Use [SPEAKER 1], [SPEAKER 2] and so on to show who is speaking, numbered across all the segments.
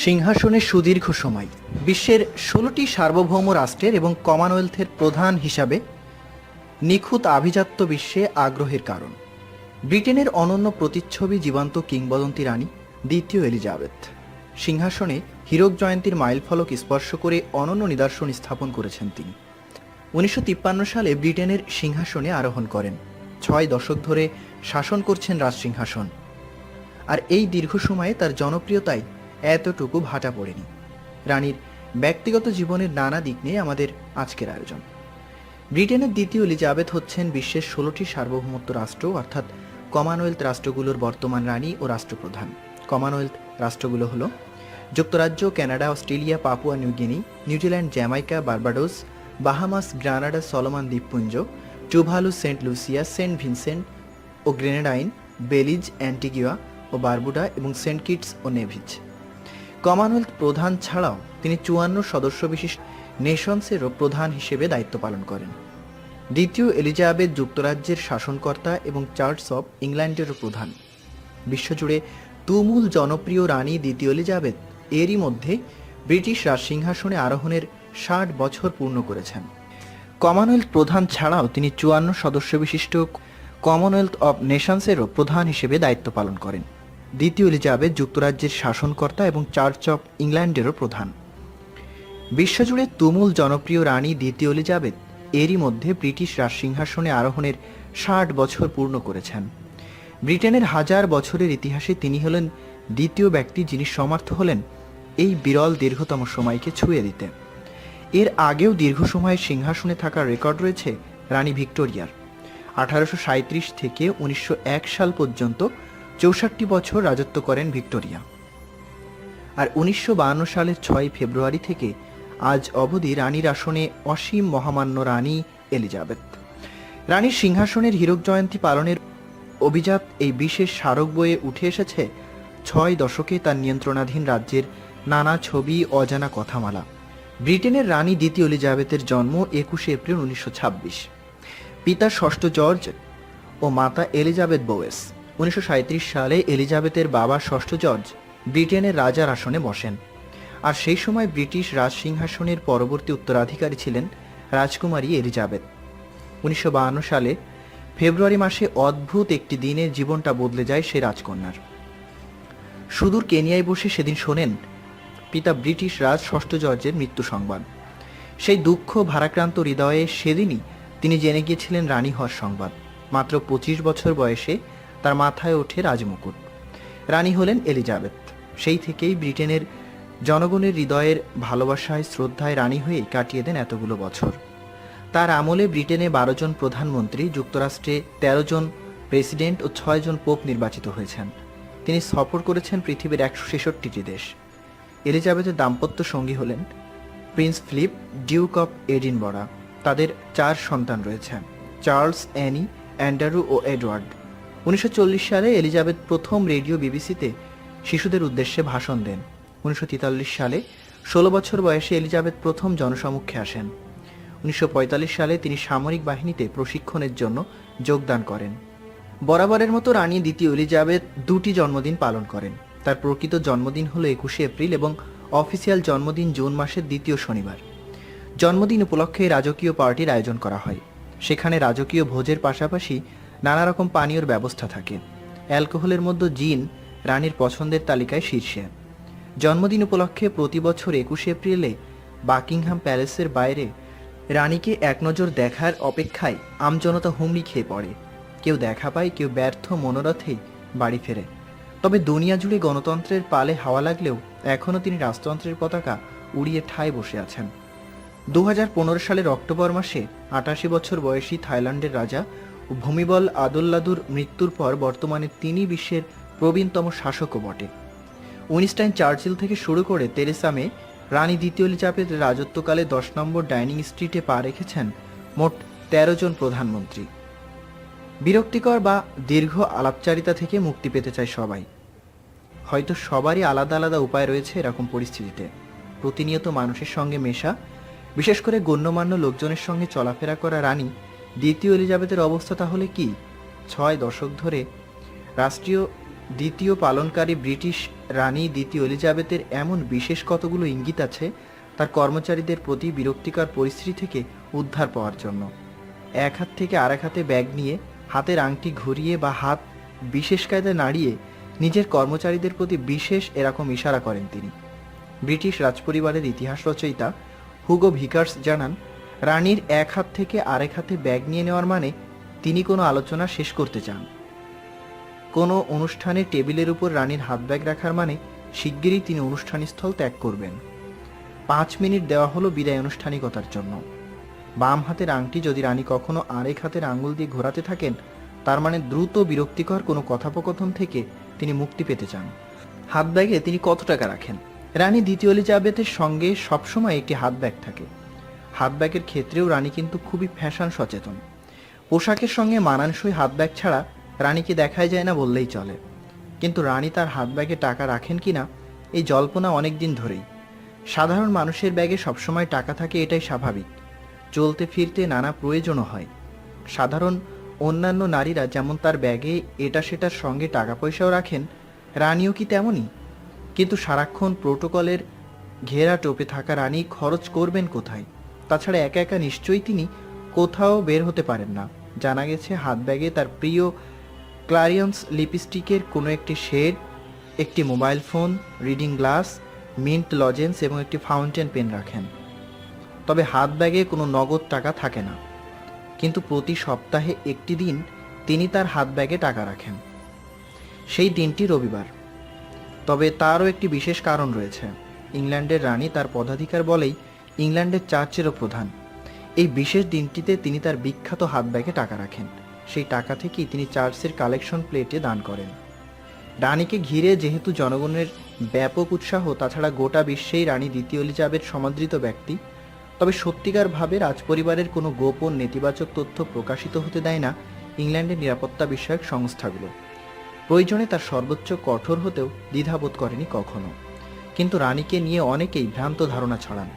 [SPEAKER 1] সিংহাসনে সুদীর্ঘ সময় বিশ্বের ১৬টি সার্বভৌম রাষ্ট্রের এবং কমনওয়েলথের প্রধান হিসাবে নিখুঁত আভিজাত্য বিশ্বে আগ্রহের কারণ। ব্রিটেনের অনন্য প্রতিচ্ছবি জীবন্ত কিংবদন্তি রানী দ্বিতীয় এলিজাবেথ সিংহাসনে হীরক জয়ন্তীর মাইলফলক স্পর্শ করে অনন্য নিদর্শন স্থাপন করেছেন তিনি। ১৯৫৩ সালে ব্রিটেনের সিংহাসনে আরোহণ করেন। ৬ দশক ধরে শাসন করছেন রাজসিংহাসন, আর এই দীর্ঘ সময়ে তার জনপ্রিয়তায় এতটুকু ভাটা পড়েনি। রানীর ব্যক্তিগত জীবনের নানা দিক নিয়ে আমাদের আজকের আয়োজন। ব্রিটেনের দ্বিতীয় এলিজাবেথ হচ্ছেন বিশ্বের ১৬টি সার্বভৌমত্ব রাষ্ট্র অর্থাৎ কমনওয়েলথ রাষ্ট্রগুলোর বর্তমান রানী ও রাষ্ট্রপ্রধান। কমনওয়েলথ রাষ্ট্রগুলো হলো যুক্তরাজ্য, Canada, Australia, Papua New Guinea, New Zealand, Jamaica, Barbados, Bahamas, Grenada, Solomon দ্বীপপুঞ্জ, Tuvalu, Saint Lucia, Saint Vincent ও গ্রেনাডাইন, বেলিজ, অ্যান্টিগুয়া ও বারবুডা এবং সেন্ট কিটস ও নেভিজ। কমনওয়েলথ প্রধান ছাড়াও তিনি ৫৪ সদস্য বিশিষ্ট নেশনসেরও প্রধান হিসেবে দায়িত্ব পালন করেন। দ্বিতীয় এলিজাবেথ যুক্তরাজ্যের শাসনকর্তা এবং চার্চ অব ইংল্যান্ডেরও প্রধান। বিশ্বজুড়ে তুমুল জনপ্রিয় রানী দ্বিতীয় এলিজাবেথ এরই মধ্যে ব্রিটিশ রাজসিংহাসনে আরোহণের ৬০ বছর পূর্ণ করেছেন। কমনওয়েলথ প্রধান ছাড়াও তিনি ৫৪ সদস্য বিশিষ্ট কমনওয়েলথ অব নেশনসেরও প্রধান হিসেবে দায়িত্ব পালন করেন। দ্বিতীয় এলিজাবেথ যুক্তরাজ্যের শাসনকর্তা এবং চার্চ অব ইংল্যান্ডেরও প্রধান। বিশ্বজুড়ে তুমুল জনপ্রিয় রানী দ্বিতীয় এলিজাবেথ এরই মধ্যে ব্রিটিশ রাজসিংহাসনে আরোহণের ৬০ বছর পূর্ণ করেছেন। ব্রিটেনের হাজার বছরের ইতিহাসে তিনি হলেন দ্বিতীয় ব্যক্তি যিনি সমর্থ হলেন এই বিরল দীর্ঘতম সময়কে ছুঁয়ে দিতে। এর আগেও দীর্ঘ সময় সিংহাসনে থাকার রেকর্ড রয়েছে রানী ভিক্টোরিয়ার। ১৮৩৭ থেকে ১৯০১ সাল পর্যন্ত ৬৪ বছর রাজত্ব করেন ভিক্টোরিয়া। আর ১৯৫২ সালের ৬ ফেব্রুয়ারি থেকে আজ অবধি রানীর আসনে অসীম মহামান্য রানী এলিজাবেথ। রানীর সিংহাসনের হীরক জয়ন্তী পালনের অভিজাত এই বিশেষ স্মারক বইয়ে উঠে এসেছে ৬ দশকে তার নিয়ন্ত্রণাধীন রাজ্যের নানা ছবি, অজানা কথামালা। ব্রিটেনের রানী দ্বিতীয় এলিজাবেথের জন্ম ২১ এপ্রিল ১৯২৬। পিতা ষষ্ঠ জর্জ ও মাতা এলিজাবেথ বোয়েস। ১৯৩৭ সালে এলিজাবেথের বাবা ষষ্ঠ জর্জ ব্রিটেনের রাজার আসনে বসেন, আর সেই সময় ব্রিটিশ রাজসিংহাসনের পরবর্তী উত্তরাধিকারী ছিলেন রাজকুমারী এলিজাবেথ। ১৯৫২ সালে ফেব্রুয়ারি মাসে অদ্ভুত একটি দিনে জীবনটা বদলে যায় সেই রাজকন্যার। সুদূর কেনিয়ায় বসে সেদিন শোনেন পিতা ব্রিটিশ রাজ ষষ্ঠ জর্জের মৃত্যু সংবাদ। সেই দুঃখ ভারাক্রান্ত হৃদয়ে সেদিনই তিনি জেনে গিয়েছিলেন রানী হওয়ার সংবাদ। মাত্র ২৫ বছর বয়সে তার মাথায় ওঠে রাজমুকুট। রানী হলেন এলিজাবেথ। সেই থেকেই ব্রিটেনের জনগণের হৃদয়ের ভালোবাসায়, শ্রদ্ধায় রানী হয়েই কাটিয়ে দেন এতগুলো বছর। তার আমলে ব্রিটেনে ১২ জন প্রধানমন্ত্রী, যুক্তরাষ্ট্রে ১৩ জন প্রেসিডেন্ট ও ৬ জন পোপ নির্বাচিত হয়েছেন। তিনি সফর করেছেন পৃথিবীর ১৬৬টি দেশ। এলিজাবেথের দাম্পত্য সঙ্গী হলেন prince Philip, duke of Edinburgh. তাদের ৪ সন্তান রয়েছে: চার্লস, অ্যানি, অ্যান্ড্রু ও এডওয়ার্ড। ১৯৪০ সালে এলিজাবেথ প্রথম রেডিও বিবিসিতে শিশুদের উদ্দেশ্যে ভাষণ দেন। ১৯৪৩ সালে ১৬ বছর বয়সে এলিজাবেথ প্রথম জনসমক্ষে আসেন। ১৯৪৫ সালে তিনি সামরিক বাহিনীতে প্রশিক্ষণের জন্য যোগদান করেন। বরাবরের মতো রানী দ্বিতীয় এলিজাবেথ ২টি জন্মদিন পালন করেন। তার প্রকৃত জন্মদিন হলো ২১ এপ্রিল এবং অফিসিয়াল জন্মদিন জুন মাসের দ্বিতীয় শনিবার। জন্মদিন উপলক্ষে রাজকীয় পার্টির আয়োজন করা হয়। সেখানে রাজকীয় ভোজের পাশাপাশি নানা রকম পানীয়র ব্যবস্থা থাকে। অ্যালকোহলের মধ্যে জিন রানীর পছন্দের তালিকায় শীর্ষে। জন্মদিন উপলক্ষে প্রতি বছর ২১ এপ্রিলে বাকিংহাম প্যালেসের বাইরে রানীকে এক নজর দেখার অপেক্ষায় আমজনতা হুমড়ি খেয়ে পড়ে। কেউ দেখা পায়, কেউ ব্যর্থ মনোরথেই বাড়ি ফেরে। তবে দুনিয়া জুড়ে গণতন্ত্রের পালে হাওয়া লাগলেও এখনও তিনি রাজতন্ত্রের পতাকা উড়িয়ে ঠায় বসে আছেন। ২০১৫ সালের অক্টোবর মাসে ৮৮ বছর বয়সী থাইল্যান্ডের রাজা ও ভূমিবল আদুল্লাদুর মৃত্যুর পর বর্তমানে তিনি বিশ্বের প্রবীণতম শাসকও বটে। উইনস্টাইন চার্চিল থেকে শুরু করে তেরেসা মে রানী দ্বিতীয় এলিজাবেথের রাজত্বকালে ১০ নম্বর ডাইনিং স্ট্রিটে পা রেখেছেন মোট ১৩ জন প্রধানমন্ত্রী। বিরক্তিকর বা দীর্ঘ আলাপচারিতা থেকে মুক্তি পেতে চায় সবাই। হয়তো সবারই আলাদা আলাদা উপায় রয়েছে এরকম পরিস্থিতিতে। প্রতিনিয়ত মানুষের সঙ্গে মেশা, বিশেষ করে গণ্যমান্য লোকজনের সঙ্গে চলাফেরা করা রানী দ্বিতীয় এলিজাবেথের অবস্থা তাহলে কি? ৬ দশক ধরে রাষ্ট্রীয় দ্বিতীয় পালনকারী ব্রিটিশ রানী দ্বিতীয় এলিজাবেথের এমন বিশেষ কতগুলো ইঙ্গিত আছে তার কর্মচারীদের প্রতি বিরক্তিকর পরিস্থিতি থেকে উদ্ধার পাওয়ার জন্য। এক হাত থেকে আরেক হাতে ব্যাগ নিয়ে হাতের আংটি ঘুরিয়ে বা হাত বিশেষ কায়দায় নাড়িয়ে নিজের কর্মচারীদের প্রতি বিশেষ এরকম ইশারা করেন তিনি। ব্রিটিশ রাজপরিবারের ইতিহাস রচয়িতা হুগো ভিকার্স জানান, রানীর এক হাত থেকে আরেক হাতে ব্যাগ নিয়ে নেওয়ার মানে তিনি কোনো আলোচনা শেষ করতে চান। কোনো অনুষ্ঠানে টেবিলের উপর রানীর হাত ব্যাগ রাখার মানে শিগগিরই তিনি অনুষ্ঠানস্থল ত্যাগ করবেন। 5 মিনিট দেওয়া হলো বিদায় আনুষ্ঠানিকতার জন্য। বাম হাতের আংটি যদি রানী কখনো আরেক হাতের আঙুল দিয়ে ঘোরাতে থাকেন, তার মানে দ্রুত বিরক্তিকর কোনো কথোপকথন থেকে তিনি মুক্তি পেতে চান। হাত ব্যাগে তিনি কত টাকা রাখেন? রানী দ্বিতীয় এলিজাবেথের সঙ্গে সবসময় একটি হাত ব্যাগ থাকে। হাত ব্যাগের ক্ষেত্রেও রানী কিন্তু খুবই ফ্যাশন সচেতন। পোশাকের সঙ্গে মানানসই হাত ব্যাগ ছাড়া রানীকে দেখাই যায় না বললেই চলে। কিন্তু রানী তার হাত ব্যাগে টাকা রাখেন কিনা এই জল্পনা অনেক দিন ধরেই। সাধারণ মানুষের ব্যাগে সবসময় টাকা থাকে, এটাই স্বাভাবিক। চলতে ফিরতে নানা প্রয়োজনও হয়। সাধারণ অন্যান্য নারীরা যেমন তার ব্যাগে এটা সেটার সঙ্গে টাকা পয়সাও রাখেন, রানীও কি তেমনই? কিন্তু সারাক্ষণ প্রোটোকলের ঘেরা টোপে থাকা রানী খরচ করবেন কোথায়? তাছাড়া একা একা নিশ্চয়ই তিনি কোথাও বের হতে পারেন না। জানা গেছে হাত ব্যাগে তার প্রিয় ক্লারিয়ন্স লিপস্টিকের কোনো একটি শেড, একটি mobile phone, reading glass, mint lozenges এবং একটি ফাউন্টেন পেন রাখেন। তবে হাত ব্যাগে কোনো নগদ টাকা থাকে না। কিন্তু প্রতি সপ্তাহে একটি দিন তিনি তার হাত ব্যাগে টাকা রাখেন। সেই দিনটি রবিবার। তবে তারও একটি বিশেষ কারণ রয়েছে। ইংল্যান্ডের রানী তার পদাধিকার বলেই ইংল্যান্ডের চার্চেরও প্রধান। এই বিশেষ দিনটিতে তিনি তার বিখ্যাত হাত ব্যাগে টাকা রাখেন। সেই টাকা থেকেই তিনি চার্চের কালেকশন প্লেটে দান করেন। রানীকে ঘিরে যেহেতু জনগণের ব্যাপক উৎসাহ, তাছাড়া গোটা বিশ্বেই রানী দ্বিতীয় এলিজাবেথ সমাদৃত ব্যক্তি, তবে সত্যিকারভাবে রাজপরিবারের কোনো গোপন নেতিবাচক তথ্য প্রকাশিত হতে দেয় না ইংল্যান্ডের নিরাপত্তা বিষয়ক সংস্থাগুলো। প্রয়োজনে তার সর্বোচ্চ কঠোর হতেও দ্বিধাবোধ করেনি কখনো। কিন্তু রানীকে নিয়ে অনেকেই ভ্রান্ত ধারণা ছড়ান।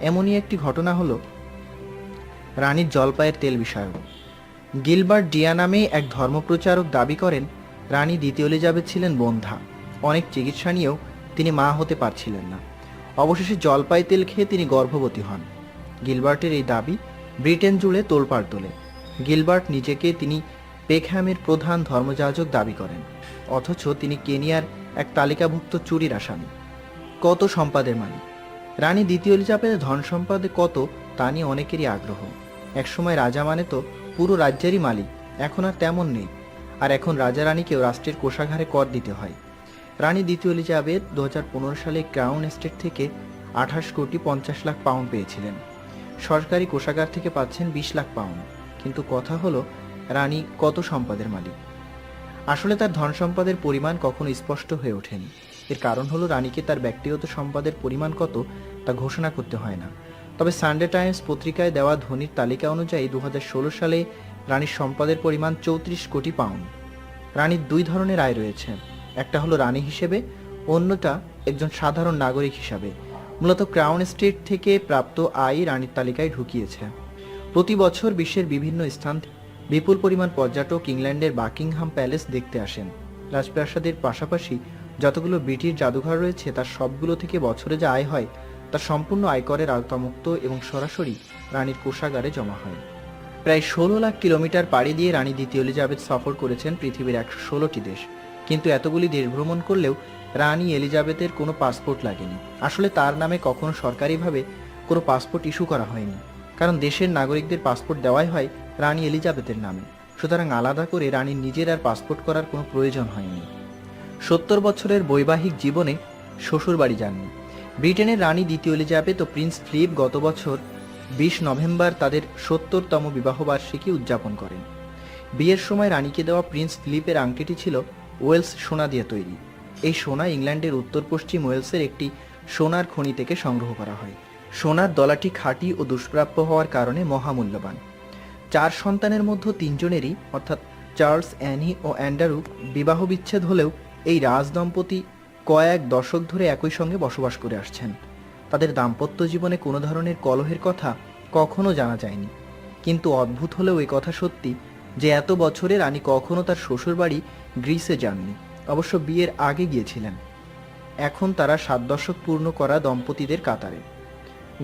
[SPEAKER 1] এমনই একটি ঘটনা হলো রানীর জলপাইয়ের তেল বিষয়ক। গিলবার্ট ডিয়া নামে এক ধর্মপ্রচারক দাবি করেন রানী দ্বিতীয় এলিজাবেথ ছিলেন বন্ধ্যা। অনেক চিকিৎসা নিয়েও তিনি মা হতে পারছিলেন না। অবশেষে জলপাই তেল খেয়ে তিনি গর্ভবতী হন। গিলবার্টের এই দাবি ব্রিটেন জুড়ে তোলপাড় তোলে। গিলবার্ট নিজেকে তিনি পেকহ্যামের প্রধান ধর্মযাজক দাবি করেন, অথচ তিনি কেনিয়ার এক তালিকাভুক্ত চুরির আসামি। কত সম্পদের মালিক রানী দ্বিতীয় এলিজাবেথের ধন সম্পদে কত, তা নিয়ে অনেকেরই আগ্রহ। একসময় রাজা মানে তো পুরো রাজ্যেরই মালিক, এখন আর তেমন নেই। আর এখন রাজা রানীকেও রাষ্ট্রের কোষাগারে কর দিতে হয়। রানী দ্বিতীয় এলিজাবেথ 2015 সালে ক্রাউন এস্টেট থেকে 28 কোটি 50 লাখ পাউন্ড পেয়েছিলেন। সরকারি কোষাগার থেকে পাচ্ছেন 20 লাখ পাউন্ড। কিন্তু কথা হলো রানী কত সম্পদের মালিক? আসলে তার ধন সম্পদের পরিমাণ কখনো স্পষ্ট হয়ে ওঠেনি। এর কারণ হলো রানীকে তার ব্যক্তিগত সম্পদের পরিমাণ কত তা ঘোষণা করতে হয় না। তবে সানডে টাইমস পত্রিকায় দেওয়া ধনীর তালিকা অনুযায়ী 2016 সালে রানীর সম্পদের পরিমাণ 34 কোটি পাউন্ড। রানীর 2 ধরনের আয় রয়েছে, একটা হলো রানী হিসেবে, অন্যটা একজন সাধারণ নাগরিক হিসাবে। মূলত ক্রাউন এস্টেট থেকে প্রাপ্ত আয় রানীর তালিকায় ঢুকিয়েছে। প্রতি বছর বিশ্বের বিভিন্ন স্থান বিপুল পরিমাণ পর্যটক ইংল্যান্ডের বাকিংহাম প্যালেস দেখতে আসেন। রাজপ্রাসাদের পাশাপাশি যতগুলো ব্রিটিশ জাদুঘর রয়েছে তার সবগুলো থেকে বছরে যা আয় হয় তা সম্পূর্ণ আয়করের আওতামুক্ত এবং সরাসরি রানীর কোষাগারে জমা হয়। প্রায় 16 লাখ কিলোমিটার পাড়ি দিয়ে রানী দ্বিতীয় এলিজাবেথ সফর করেছেন পৃথিবীর 116টি দেশ। কিন্তু এতগুলি দেশ ভ্রমণ করলেও রানী এলিজাবেথের কোনো পাসপোর্ট লাগেনি। আসলে তার নামে কখনো সরকারিভাবে কোনো পাসপোর্ট ইস্যু করা হয়নি, কারণ দেশের নাগরিকদের পাসপোর্ট দেওয়াই হয় রানী এলিজাবেথের নামে। সুতরাং আলাদা করে রানীর নিজের আর পাসপোর্ট করার কোনো প্রয়োজন হয়নি। 70 বছরের বৈবাহিক জীবনে শ্বশুরবাড়ি যাননি। ব্রিটেনের রানী দ্বিতীয় এলিজাবেথ ও প্রিন্স ফিলিপ গত বছর 20 নভেম্বর তাদের 70তম বিবাহবার্ষিকী উদযাপন করেন। বিয়ের সময় রানীকে দেওয়া প্রিন্স ফিলিপের আংটিটি ছিল ওয়েলস সোনা দিয়ে তৈরি। এই সোনা ইংল্যান্ডের উত্তর পশ্চিম ওয়েলসের একটি সোনার খনি থেকে সংগ্রহ করা হয়। সোনার দলাটি খাঁটি ও দুষ্প্রাপ্য হওয়ার কারণে মহামূল্যবান। 4 সন্তানের মধ্যে 3 জনেরই অর্থাৎ চার্লস, অ্যানি ও অ্যান্ডারু বিবাহ বিচ্ছেদ হলেও এই রাজদম্পতি কয়েক দশক ধরে একই সঙ্গে বসবাস করে আসছেন। তাদের দাম্পত্য জীবনে কোনো ধরনের কলহের কথা কখনো জানা যায়নি। কিন্তু অদ্ভুত হলেও এই কথা সত্যি যে এত বছরে রানী কখনো তার শ্বশুরবাড়ি গ্রিসে যাননি। অবশ্য বিয়ের আগে গিয়েছিলেন। এখন তারা 7 দশক পূর্ণ করা দম্পতিদের কাতারে।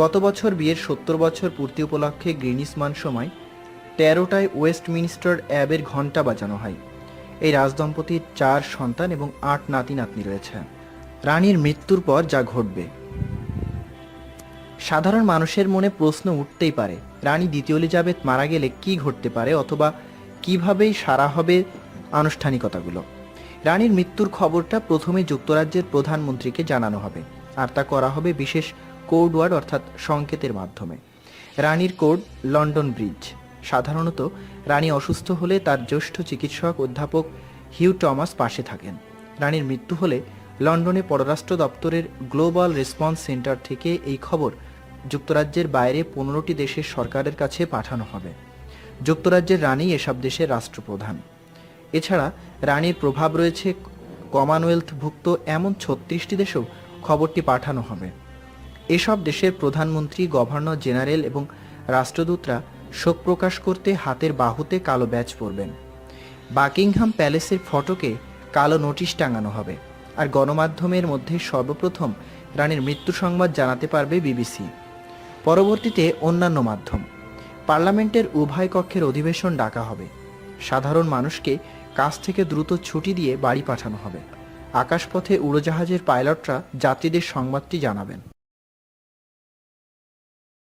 [SPEAKER 1] গত বছর বিয়ের 70 বছর পূর্তি উপলক্ষে গ্রিনিসমান সময় 13টায় ওয়েস্টমিনস্টার অ্যাবের ঘণ্টা বাজানো হয়। এই রাজদম্পতির 4 সন্তান এবং 8 নাতি নাতনি রয়েছে। রানীর মৃত্যুর পর যা ঘটবে, সাধারণ মানুষের মনে প্রশ্ন উঠতেই পারে, রানী দ্বিতীয় এলিজাবেথ মারা গেলে কি ঘটতে পারে, অথবা কিভাবেই সারা হবে আনুষ্ঠানিকতাগুলো। রানীর মৃত্যুর খবরটা প্রথমে যুক্তরাজ্যের প্রধানমন্ত্রীকে জানানো হবে, আর তা করা হবে বিশেষ কোড ওয়ার্ড অর্থাৎ সংকেতের মাধ্যমে। রানীর কোড লন্ডন ব্রিজ। সাধারণত রানী অসুস্থ হলে তার জ্যেষ্ঠ চিকিৎসক অধ্যাপক হিউ টমাস পাশে থাকেন। রানীর মৃত্যু হলে লন্ডনে পররাষ্ট্র দপ্তরের গ্লোবাল রেসপন্স সেন্টার থেকে এই খবর যুক্তরাজ্যের বাইরে 15টি দেশের সরকারের কাছে পাঠানো হবে। যুক্তরাজ্যের রানী এসব দেশের রাষ্ট্রপ্রধান। এছাড়া রানীর প্রভাব রয়েছে কমনওয়েলথভুক্ত এমন 36টি দেশেও খবরটি পাঠানো হবে। এসব দেশের প্রধানমন্ত্রী, গভর্নর জেনারেল এবং রাষ্ট্রদূতরা শোক প্রকাশ করতে হাতের বাহুতে কালো ব্যাজ পরবেন। বাকিংহাম প্যালেসের ফটকে কালো নোটিশ টাঙানো হবে। আর গণমাধ্যমের মধ্যে সর্বপ্রথম রানীর মৃত্যু সংবাদ জানাতে পারবে বিবিসি, পরবর্তীতে অন্যান্য মাধ্যম। পার্লামেন্টের উভয় কক্ষের অধিবেশন ডাকা হবে। সাধারণ মানুষকে কাজ থেকে দ্রুত ছুটি দিয়ে বাড়ি পাঠানো হবে। আকাশপথে উড়োজাহাজের পাইলটরা যাত্রীদের সংবাদটি জানাবেন।